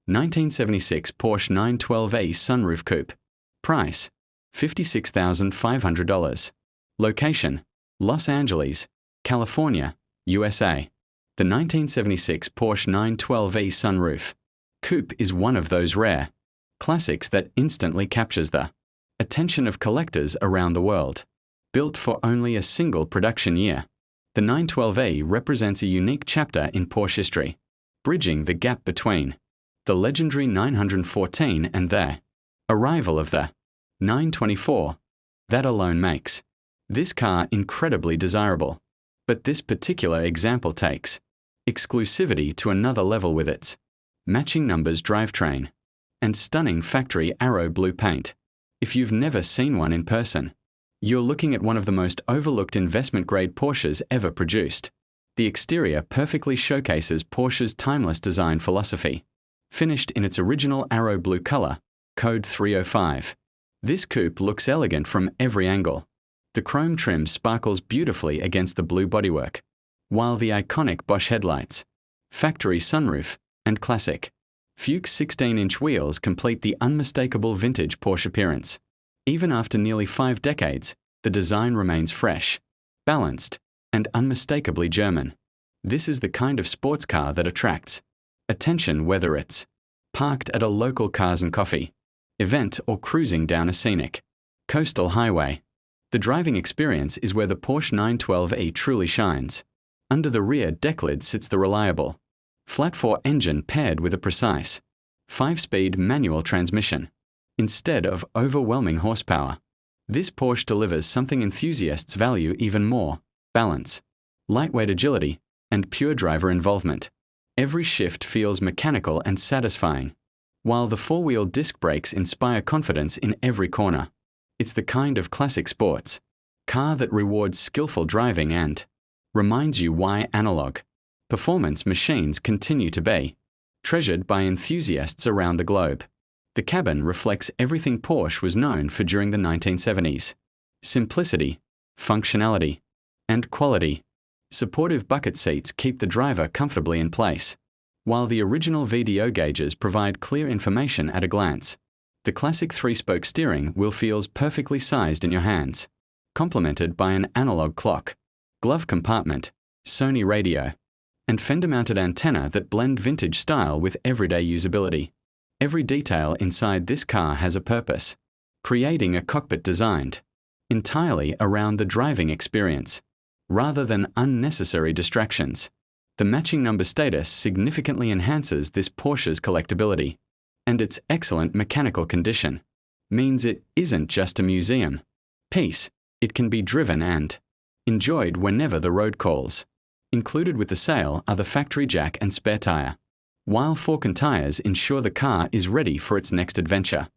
1976 Porsche 912e Sunroof Coupe. Price: $56,500. Location: Los Angeles, California, USA. The 1976 Porsche 912e Sunroof Coupe is one of those rare classics that instantly captures the attention of collectors around the world. Built for only a single production year, the 912e represents a unique chapter in Porsche history, bridging the gap between the legendary 914 and the arrival of the 924. That alone makes this car incredibly desirable. But this particular example takes exclusivity to another level with its matching numbers drivetrain and stunning factory arrow blue paint. If you've never seen one in person, you're looking at one of the most overlooked investment-grade Porsches ever produced. The exterior perfectly showcases Porsche's timeless design philosophy. Finished in its original arrow blue color, code 305. This coupe looks elegant from every angle. The chrome trim sparkles beautifully against the blue bodywork, while the iconic Bosch headlights, factory sunroof, and classic Fuchs 16-inch wheels complete the unmistakable vintage Porsche appearance. Even after nearly 5 decades, the design remains fresh, balanced, and unmistakably German. This is the kind of sports car that attracts attention whether it's parked at a local Cars and Coffee event or cruising down a scenic coastal highway. The driving experience is where the Porsche 912e truly shines. Under the rear deck lid sits the reliable flat-4 engine paired with a precise 5-speed manual transmission. Instead of overwhelming horsepower, this Porsche delivers something enthusiasts value even more: balance, lightweight agility, and pure driver involvement. Every shift feels mechanical and satisfying, while the 4-wheel disc brakes inspire confidence in every corner. It's the kind of classic sports car that rewards skillful driving and reminds you why analog performance machines continue to be treasured by enthusiasts around the globe. The cabin reflects everything Porsche was known for during the 1970s: simplicity, functionality, and quality. Supportive bucket seats keep the driver comfortably in place, while the original VDO gauges provide clear information at a glance. The classic 3-spoke steering wheel feels perfectly sized in your hands, complemented by an analog clock, glove compartment, Sony radio, and fender-mounted antenna that blend vintage style with everyday usability. Every detail inside this car has a purpose, creating a cockpit designed entirely around the driving experience, rather than unnecessary distractions. The matching number status significantly enhances this Porsche's collectability, and its excellent mechanical condition means it isn't just a museum piece. It can be driven and enjoyed whenever the road calls. Included with the sale are the factory jack and spare tire, while fork and tires ensure the car is ready for its next adventure.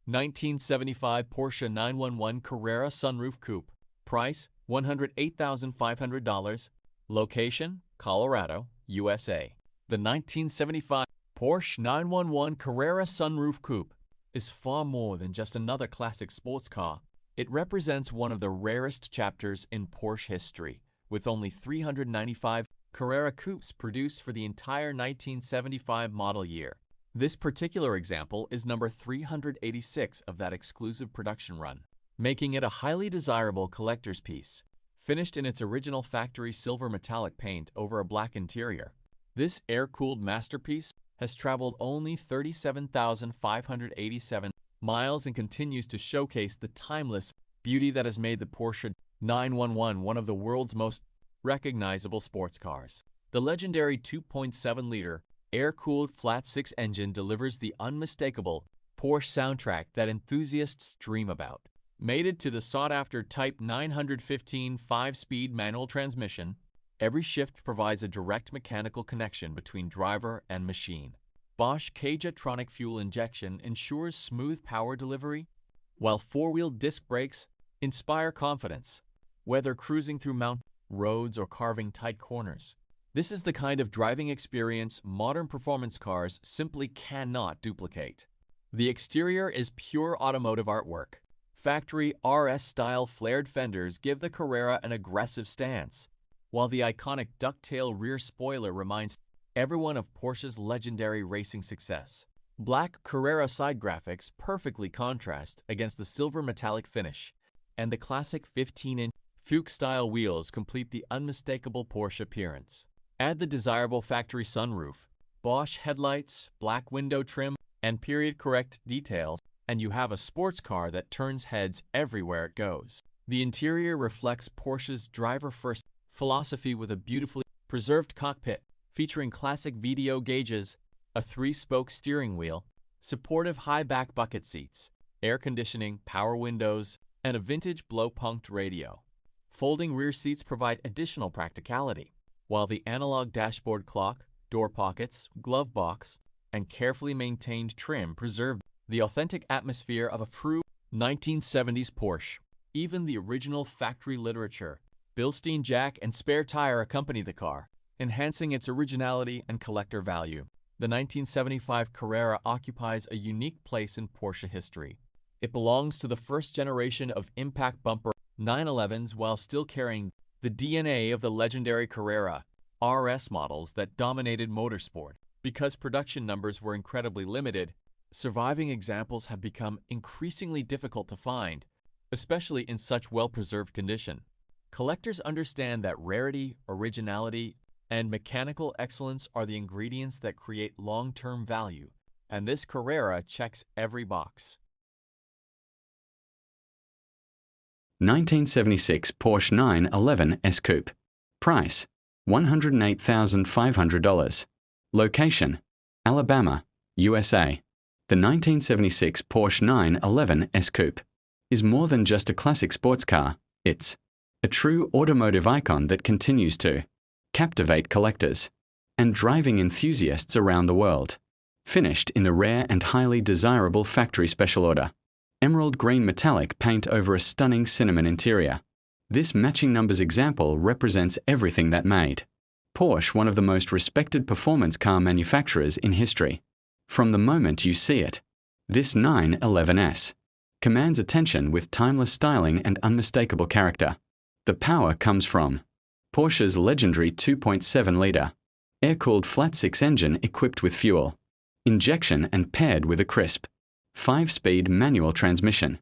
1975 Porsche 911 Carrera Sunroof Coupe. Price: $108,500. Location: Colorado, USA. The 1975 Porsche 911 Carrera Sunroof Coupe is far more than just another classic sports car. It represents one of the rarest chapters in Porsche history, with only 395 Carrera Coupes produced for the entire 1975 model year. This particular example is number 386 of that exclusive production run, making it a highly desirable collector's piece. Finished in its original factory silver metallic paint over a black interior, this air-cooled masterpiece has traveled only 37,587 miles and continues to showcase the timeless beauty that has made the Porsche 911 one of the world's most recognizable sports cars. The legendary 2.7-liter air-cooled flat-6 engine delivers the unmistakable Porsche soundtrack that enthusiasts dream about. Mated to the sought-after Type 915 5-speed manual transmission, every shift provides a direct mechanical connection between driver and machine. Bosch K-Jetronic fuel injection ensures smooth power delivery, while 4-wheel disc brakes inspire confidence, whether cruising through mountain roads or carving tight corners. This is the kind of driving experience modern performance cars simply cannot duplicate. The exterior is pure automotive artwork. Factory RS-style flared fenders give the Carrera an aggressive stance, while the iconic ducktail rear spoiler reminds everyone of Porsche's legendary racing success. Black Carrera side graphics perfectly contrast against the silver metallic finish, and the classic 15-inch Fuchs-style wheels complete the unmistakable Porsche appearance. Add the desirable factory sunroof, Bosch headlights, black window trim, and period-correct details, and you have a sports car that turns heads everywhere it goes. The interior reflects Porsche's driver-first philosophy with a beautifully preserved cockpit featuring classic VDO gauges, a 3-spoke steering wheel, supportive high-back bucket seats, air conditioning, power windows, and a vintage blow-punked radio. Folding rear seats provide additional practicality, while the analog dashboard clock, door pockets, glove box, and carefully maintained trim preserve the authentic atmosphere of a true 1970s Porsche. Even the original factory literature, Bilstein jack and spare tire accompany the car, enhancing its originality and collector value. The 1975 Carrera occupies a unique place in Porsche history. It belongs to the first generation of impact bumper 911s while still carrying the DNA of the legendary Carrera RS models that dominated motorsport. Because production numbers were incredibly limited, surviving examples have become increasingly difficult to find, especially in such well-preserved condition. Collectors understand that rarity, originality, and mechanical excellence are the ingredients that create long-term value, and this Carrera checks every box. 1976 Porsche 911 S Coupe. Price: $108,500. Location: Alabama, USA. The 1976 Porsche 911 S Coupe is more than just a classic sports car. It's a true automotive icon that continues to captivate collectors and driving enthusiasts around the world. Finished in the rare and highly desirable factory special order emerald green metallic paint over a stunning cinnamon interior. This matching numbers example represents everything that made Porsche one of the most respected performance car manufacturers in history. From the moment you see it, this 911S commands attention with timeless styling and unmistakable character. The power comes from Porsche's legendary 2.7-liter air-cooled flat-six engine equipped with fuel injection and paired with a crisp 5-speed manual transmission.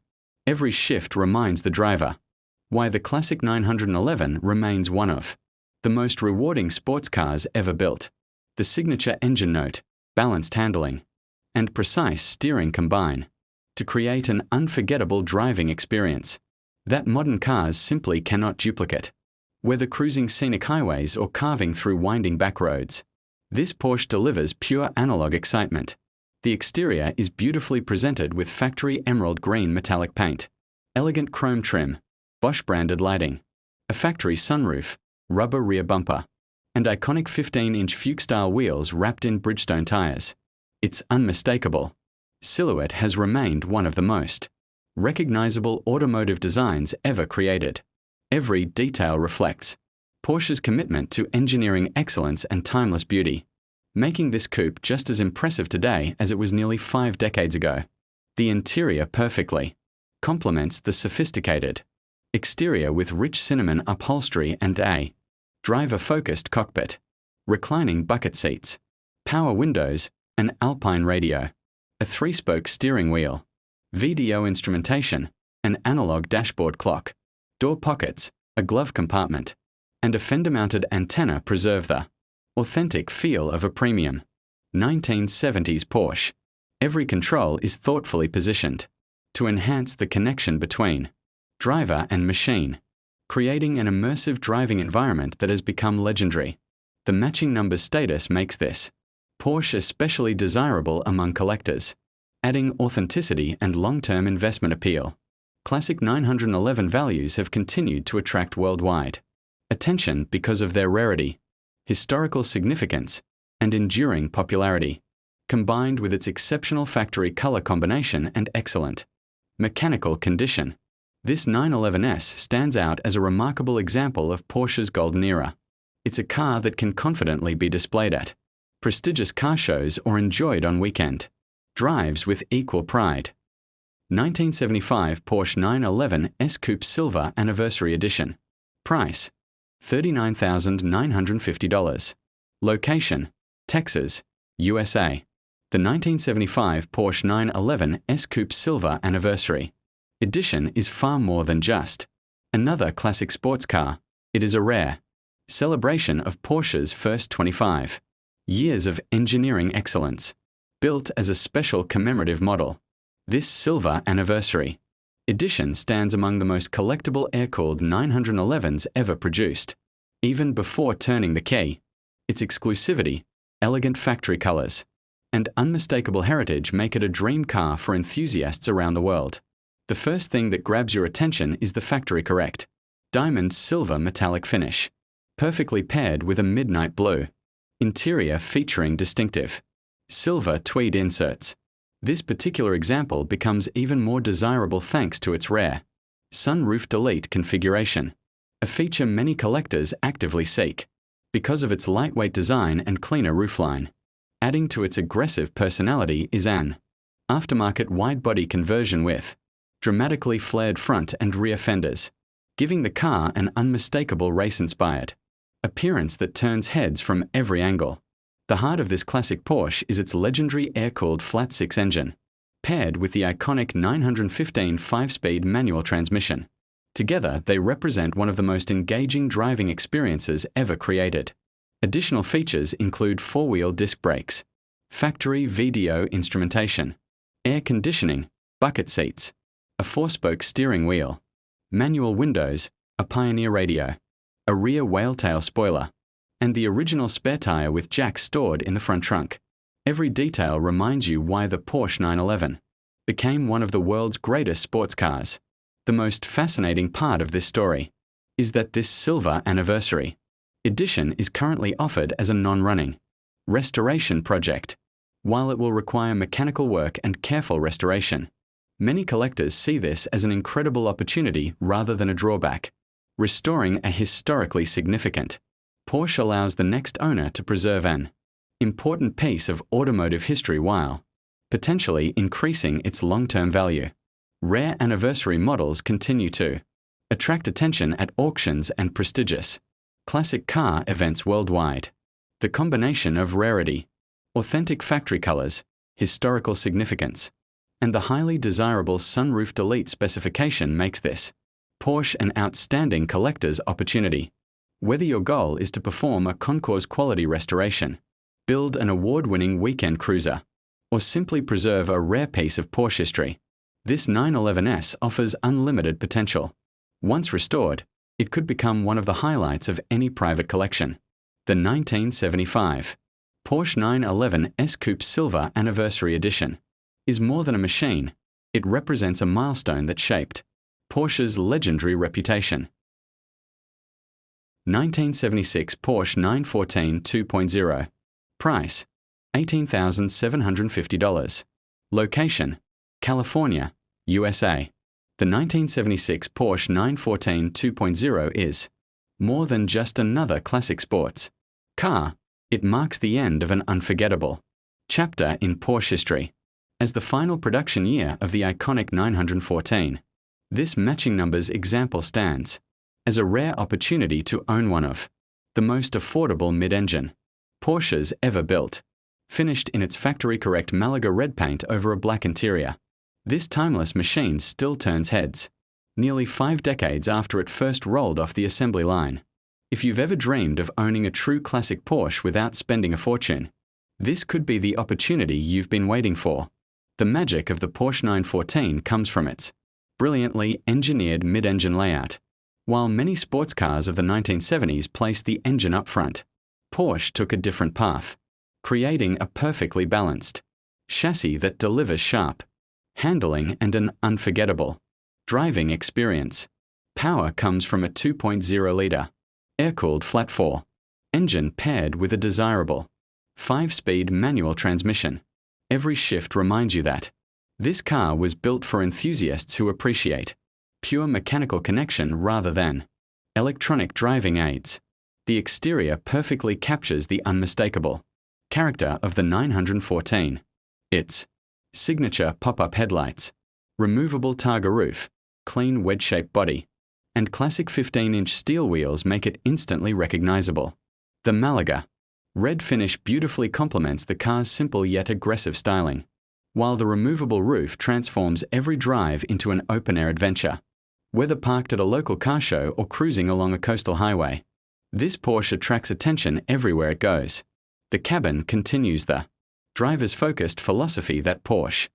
Every shift reminds the driver why the classic 911 remains one of the most rewarding sports cars ever built. The signature engine note, balanced handling, and precise steering combine to create an unforgettable driving experience that modern cars simply cannot duplicate. Whether cruising scenic highways or carving through winding back roads, this Porsche delivers pure analog excitement. The exterior is beautifully presented with factory emerald green metallic paint, elegant chrome trim, Bosch-branded lighting, a factory sunroof, rubber rear bumper, and iconic 15-inch Fuchs-style wheels wrapped in Bridgestone tires. Its unmistakable silhouette has remained one of the most recognizable automotive designs ever created. Every detail reflects Porsche's commitment to engineering excellence and timeless beauty, making this coupe just as impressive today as it was nearly 5 decades ago. The interior perfectly complements the sophisticated exterior with rich cinnamon upholstery and a driver-focused cockpit, reclining bucket seats, power windows, an Alpine radio, a 3-spoke steering wheel, VDO instrumentation, an analog dashboard clock, door pockets, a glove compartment, and a fender-mounted antenna preserve the authentic feel of a premium 1970s Porsche. Every control is thoughtfully positioned to enhance the connection between driver and machine, creating an immersive driving environment that has become legendary. The matching numbers status makes this Porsche especially desirable among collectors, adding authenticity and long-term investment appeal. Classic 911 values have continued to attract worldwide attention because of their rarity, historical significance, and enduring popularity, combined with its exceptional factory color combination and excellent mechanical condition. This 911S stands out as a remarkable example of Porsche's golden era. It's a car that can confidently be displayed at prestigious car shows or enjoyed on weekend drives with equal pride. 1975 Porsche 911 S Coupe Silver Anniversary Edition. Price: $39,950. Location: Texas, USA. The 1975 Porsche 911 S Coupe Silver Anniversary Edition is far more than just another classic sports car. It is a rare celebration of Porsche's first 25 years of engineering excellence. Built as a special commemorative model, this Silver Anniversary Edition stands among the most collectible air-cooled 911s ever produced. Even before turning the key, its exclusivity, elegant factory colors, and unmistakable heritage make it a dream car for enthusiasts around the world. The first thing that grabs your attention is the factory-correct diamond silver metallic finish, perfectly paired with a midnight blue interior featuring distinctive silver tweed inserts. This particular example becomes even more desirable thanks to its rare sunroof delete configuration, a feature many collectors actively seek because of its lightweight design and cleaner roofline. Adding to its aggressive personality is an aftermarket wide-body conversion with dramatically flared front and rear fenders, giving the car an unmistakable race-inspired appearance that turns heads from every angle. The heart of this classic Porsche is its legendary air-cooled flat-six engine, paired with the iconic 915 5-speed manual transmission. Together, they represent one of the most engaging driving experiences ever created. Additional features include four-wheel disc brakes, factory VDO instrumentation, air conditioning, bucket seats, a four-spoke steering wheel, manual windows, a Pioneer radio, a rear whale-tail spoiler, and the original spare tire with jacks stored in the front trunk. Every detail reminds you why the Porsche 911 became one of the world's greatest sports cars. The most fascinating part of this story is that this Silver Anniversary Edition is currently offered as a non-running restoration project. While it will require mechanical work and careful restoration, many collectors see this as an incredible opportunity rather than a drawback. Restoring a historically significant Porsche allows the next owner to preserve an important piece of automotive history while potentially increasing its long-term value. Rare anniversary models continue to attract attention at auctions and prestigious classic car events worldwide. The combination of rarity, authentic factory colors, historical significance, and the highly desirable sunroof delete specification makes this Porsche an outstanding collector's opportunity. Whether your goal is to perform a concours quality restoration, build an award-winning weekend cruiser, or simply preserve a rare piece of Porsche history, this 911S offers unlimited potential. Once restored, it could become one of the highlights of any private collection. The 1975 Porsche 911 S Coupe Silver Anniversary Edition is more than a machine. It represents a milestone that shaped Porsche's legendary reputation. 1976 Porsche 914 2.0. Price: $18,750. Location: California, USA. The 1976 Porsche 914 2.0 is more than just another classic sports car. It marks the end of an unforgettable chapter in Porsche history. As the final production year of the iconic 914, this matching numbers example stands as a rare opportunity to own one of the most affordable mid-engine Porsches ever built. Finished in its factory-correct Malaga red paint over a black interior, this timeless machine still turns heads, nearly 5 decades after it first rolled off the assembly line. If you've ever dreamed of owning a true classic Porsche without spending a fortune, this could be the opportunity you've been waiting for. The magic of the Porsche 914 comes from its brilliantly engineered mid-engine layout. While many sports cars of the 1970s placed the engine up front, Porsche took a different path, creating a perfectly balanced chassis that delivers sharp handling and an unforgettable driving experience. Power comes from a 2.0-liter air-cooled flat-4 engine paired with a desirable 5-speed manual transmission. Every shift reminds you that this car was built for enthusiasts who appreciate pure mechanical connection rather than electronic driving aids. The exterior perfectly captures the unmistakable character of the 914. Its signature pop-up headlights, removable Targa roof, clean wedge-shaped body, and classic 15-inch steel wheels make it instantly recognizable. The Malaga Red finish beautifully complements the car's simple yet aggressive styling, while the removable roof transforms every drive into an open-air adventure. Whether parked at a local car show or cruising along a coastal highway, this Porsche attracts attention everywhere it goes. The cabin continues the driver's-focused philosophy that Porsche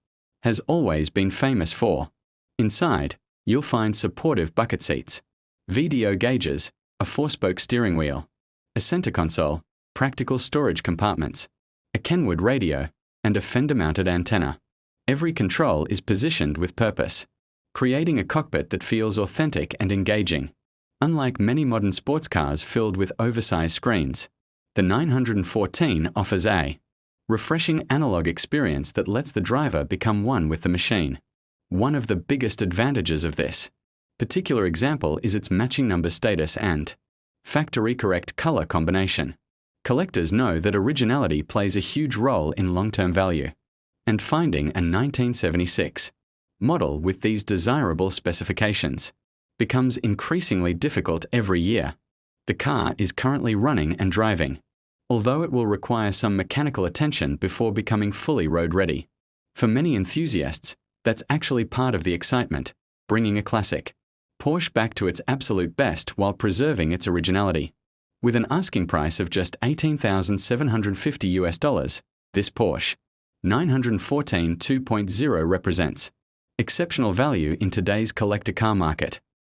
has always been famous for. Inside, you'll find supportive bucket seats, VDO gauges, a 4-spoke steering wheel, a center console, practical storage compartments, a Kenwood radio, and a fender-mounted antenna. Every control is positioned with purpose, creating a cockpit that feels authentic and engaging. Unlike many modern sports cars filled with oversized screens, the 914 offers a refreshing analog experience that lets the driver become one with the machine. One of the biggest advantages of this particular example is its matching number status and factory-correct color combination. Collectors know that originality plays a huge role in long-term value, and finding a 1976 model with these desirable specifications becomes increasingly difficult every year. The car is currently running and driving, although it will require some mechanical attention before becoming fully road-ready. For many enthusiasts, that's actually part of the excitement, bringing a classic Porsche back to its absolute best while preserving its originality. With an asking price of just $18,750, this Porsche 914 2.0 represents exceptional value in today's collector car market.